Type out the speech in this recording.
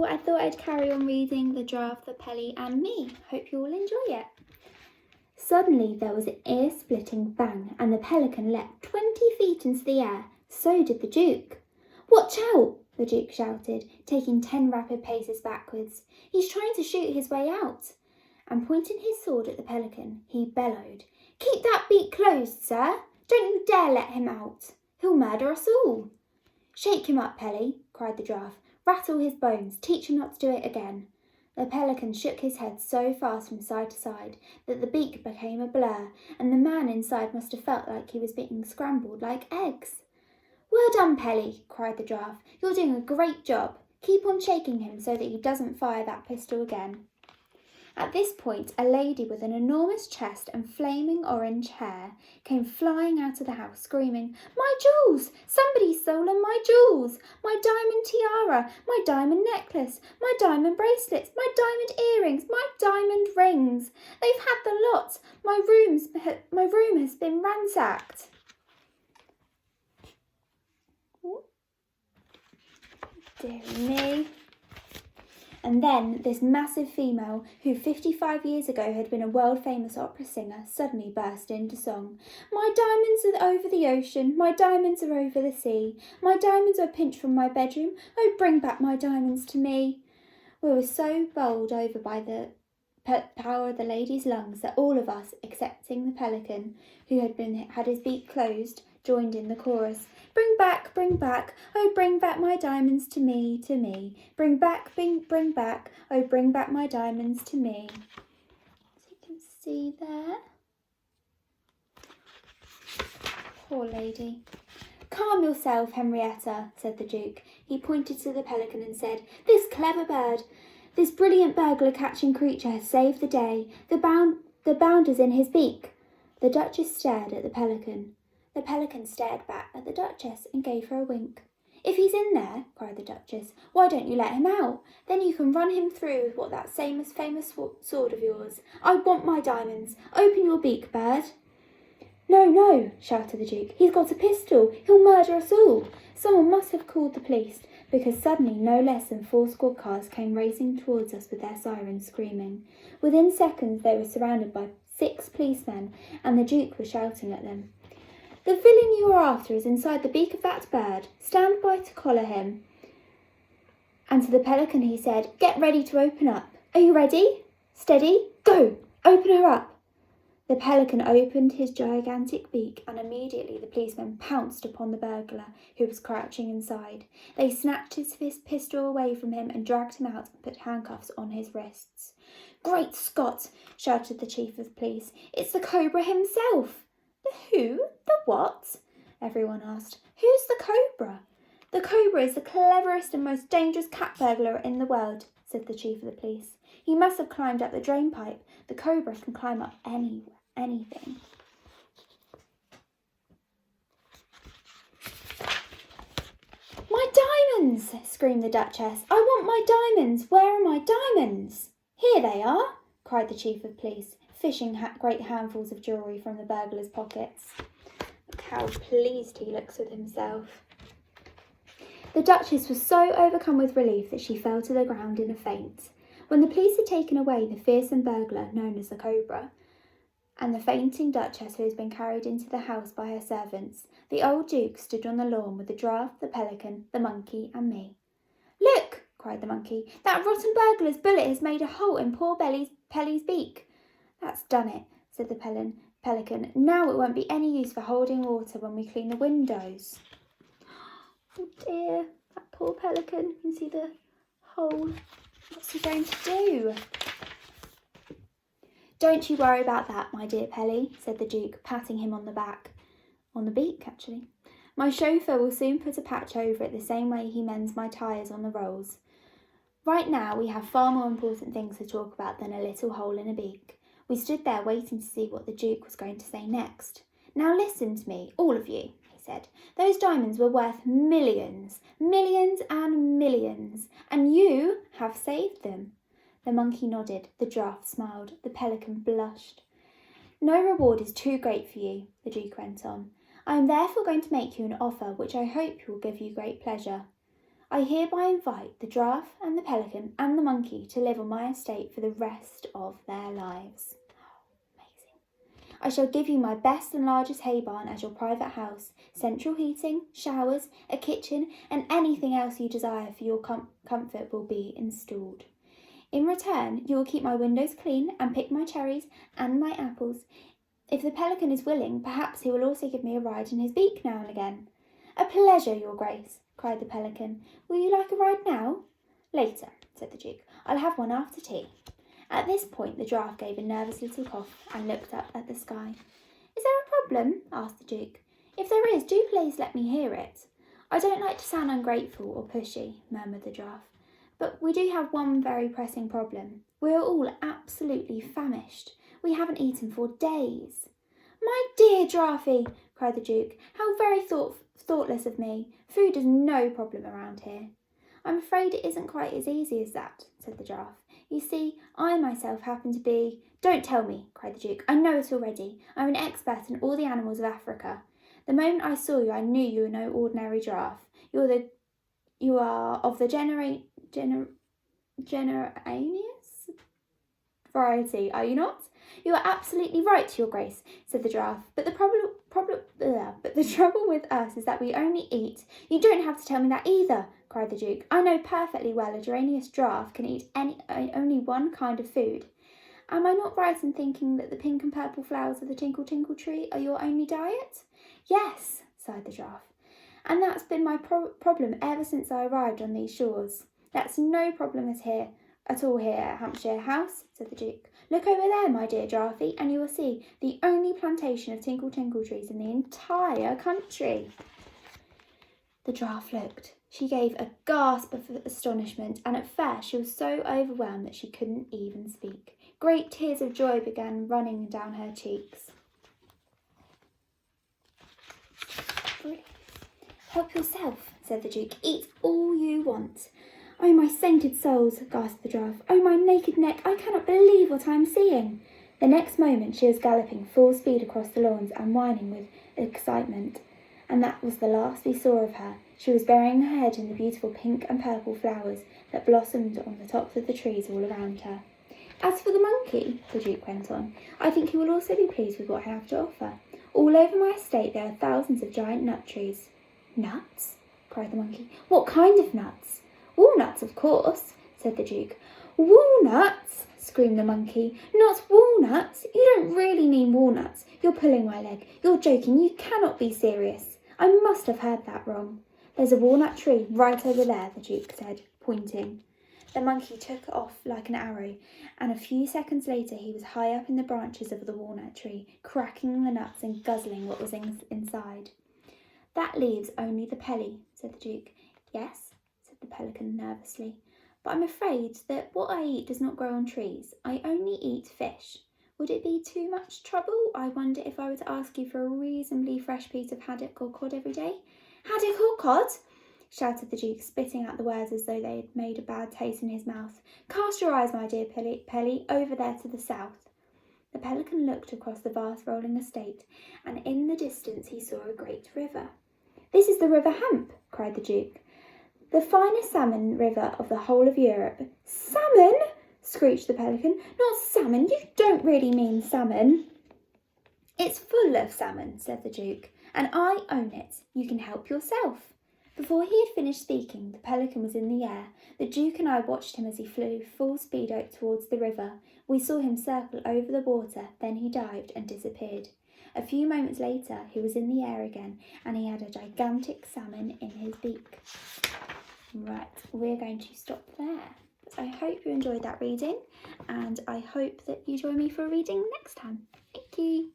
all, I thought I'd carry on reading The Giraffe, the Pelly and Me. Hope you all enjoy it. Suddenly there was an ear-splitting bang and the pelican leapt 20 feet into the air. So did the Duke. "Watch out!" the Duke shouted, taking 10 rapid paces backwards. "He's trying to shoot his way out." And pointing his sword at the pelican, he bellowed, "Keep that beak closed, sir! Don't you dare let him out! He'll murder us all!" "Shake him up, Pelly," cried the Giraffe. "Rattle his bones, teach him not to do it again." The pelican shook his head so fast from side to side that the beak became a blur, and the man inside must have felt like he was being scrambled like eggs. "Well done, Pelly," cried the Giraffe. "You're doing a great job. Keep on shaking him so that he doesn't fire that pistol again." At this point, a lady with an enormous chest and flaming orange hair came flying out of the house, screaming, "My jewels! Somebody's stolen my jewels! My diamond tiara, my diamond necklace, my diamond bracelets, my diamond earrings, my diamond rings! They've had the lot! My room has been ransacked!" Dear me. And then this massive female, who 55 years ago had been a world-famous opera singer, suddenly burst into song. "My diamonds are over the ocean, my diamonds are over the sea, my diamonds are pinched from my bedroom, oh bring back my diamonds to me." We were so bowled over by the power of the lady's lungs that all of us, excepting the pelican, who had his beak closed, joined in the chorus. "Bring back, oh bring back my diamonds to me, to me. Bring back, oh bring back my diamonds to me." As you can see there. Poor lady. "Calm yourself, Henrietta," said the Duke. He pointed to the pelican and said, "This clever bird, this brilliant burglar-catching creature has saved the day. The bounder's in his beak." The Duchess stared at the pelican. The pelican stared back at the Duchess and gave her a wink. "If he's in there," cried the Duchess, "why don't you let him out? Then you can run him through with that famous sword of yours. I want my diamonds. Open your beak, bird." "No, no," shouted the Duke. "He's got a pistol. He'll murder us all." Someone must have called the police, because suddenly no less than 4 squad cars came racing towards us with their sirens screaming. Within seconds they were surrounded by 6 policemen, and the Duke was shouting at them. "The villain you are after is inside the beak of that bird. Stand by to collar him." And to the pelican he said, "Get ready to open up. Are you ready? Steady, go! Open her up." The pelican opened his gigantic beak, and immediately the policemen pounced upon the burglar, who was crouching inside. They snatched his pistol away from him and dragged him out and put handcuffs on his wrists. "Great Scott!" shouted the chief of police. "It's the Cobra himself!" "The who? The what?" everyone asked. "Who's the Cobra?" "The Cobra is the cleverest and most dangerous cat burglar in the world," said the chief of the police. "He must have climbed up the drain pipe. The Cobra can climb up anything." "My diamonds!" screamed the Duchess. "I want my diamonds! Where are my diamonds?" "Here they are!" cried the chief of police, fishing great handfuls of jewellery from the burglar's pockets. Look how pleased he looks with himself. The Duchess was so overcome with relief that she fell to the ground in a faint. When the police had taken away the fearsome burglar known as the Cobra, and the fainting Duchess who has been carried into the house by her servants, the old Duke stood on the lawn with the Giraffe, the pelican, the monkey and me. "Look!" cried the monkey. "That rotten burglar's bullet has made a hole in poor Pelly's beak." "That's done it," said the pelican. "Now it won't be any use for holding water when we clean the windows." Oh dear, that poor pelican. You can see the hole. What's he going to do? "Don't you worry about that, my dear Pelly," said the Duke, patting him on the back. On the beak, actually. "My chauffeur will soon put a patch over it the same way he mends my tyres on the rolls. Right now we have far more important things to talk about than a little hole in a beak." We stood there waiting to see what the Duke was going to say next. "Now listen to me, all of you," he said. "Those diamonds were worth millions, millions and millions, and you have saved them." The monkey nodded, the Giraffe smiled, the pelican blushed. "No reward is too great for you," the Duke went on. "I am therefore going to make you an offer which I hope will give you great pleasure." I hereby invite the giraffe and the pelican and the monkey to live on my estate for the rest of their lives. Amazing. I shall give you my best and largest hay barn as your private house, central heating, showers, a kitchen, and anything else you desire for your comfort will be installed. In return, you will keep my windows clean and pick my cherries and my apples. If the pelican is willing, perhaps he will also give me a ride in his beak now and again. A pleasure, your grace, cried the pelican. Will you like a ride now? Later, said the Duke. I'll have one after tea. At this point, the giraffe gave a nervous little cough and looked up at the sky. Is there a problem? Asked the Duke. If there is, do please let me hear it. I don't like to sound ungrateful or pushy, murmured the giraffe. But we do have one very pressing problem. We are all absolutely famished. We haven't eaten for days. My dear Giraffe, cried the Duke, how very thoughtless of me. Food is no problem around here. I'm afraid it isn't quite as easy as that, said the Giraffe. You see, I myself happen to be... Don't tell me, cried the Duke. I know it already. I'm an expert in all the animals of Africa. The moment I saw you, I knew you were no ordinary giraffe. You are of the generanius variety, are you not? You are absolutely right, your grace, said the giraffe. But the trouble with us is that we only eat. You don't have to tell me that either, cried the Duke. I know perfectly well a geranius giraffe can eat only one kind of food. Am I not right in thinking that the pink and purple flowers of the tinkle tinkle tree are your only diet? Yes, sighed the giraffe. And that's been my problem ever since I arrived on these shores. That's no problem at all here at Hampshire House, said the Duke. Look over there, my dear Giraffe, and you will see the only plantation of tinkle tinkle trees in the entire country. The giraffe looked. She gave a gasp of astonishment, and at first she was so overwhelmed that she couldn't even speak. Great tears of joy began running down her cheeks. Help yourself, said the Duke. Eat all you want. Oh, my sainted souls, gasped the giraffe. Oh, my naked neck, I cannot believe what I am seeing. The next moment she was galloping full speed across the lawns and whining with excitement. And that was the last we saw of her. She was burying her head in the beautiful pink and purple flowers that blossomed on the tops of the trees all around her. As for the monkey, the Duke went on, I think he will also be pleased with what I have to offer. All over my estate there are thousands of giant nut trees. Nuts? Cried the monkey. What kind of nuts? Walnuts, of course, said the Duke. Walnuts? Screamed the monkey. Not walnuts? You don't really mean walnuts. You're pulling my leg. You're joking. You cannot be serious. I must have heard that wrong. There's a walnut tree right over there, the Duke said, pointing. The monkey took off like an arrow, and a few seconds later he was high up in the branches of the walnut tree, cracking the nuts and guzzling what was inside. That leaves only the Pelly, said the Duke. Yes, said the pelican nervously, but I'm afraid that what I eat does not grow on trees. I only eat fish. Would it be too much trouble? I wonder if I were to ask you for a reasonably fresh piece of haddock or cod every day. Haddock or cod? Shouted the Duke, spitting out the words as though they had made a bad taste in his mouth. Cast your eyes, my dear Pelly, over there to the south. The pelican looked across the vast rolling estate, and in the distance he saw a great river. This is the River Hamp, cried the Duke. The finest salmon river of the whole of Europe. Salmon? Screeched the pelican. Not salmon, you don't really mean salmon. It's full of salmon, said the Duke, and I own it. You can help yourself. Before he had finished speaking, the pelican was in the air. The Duke and I watched him as he flew full speed out towards the river. We saw him circle over the water, then he dived and disappeared. A few moments later, he was in the air again, and he had a gigantic salmon in his beak. Right, we're going to stop there. I hope you enjoyed that reading, and I hope that you join me for a reading next time. Thank you.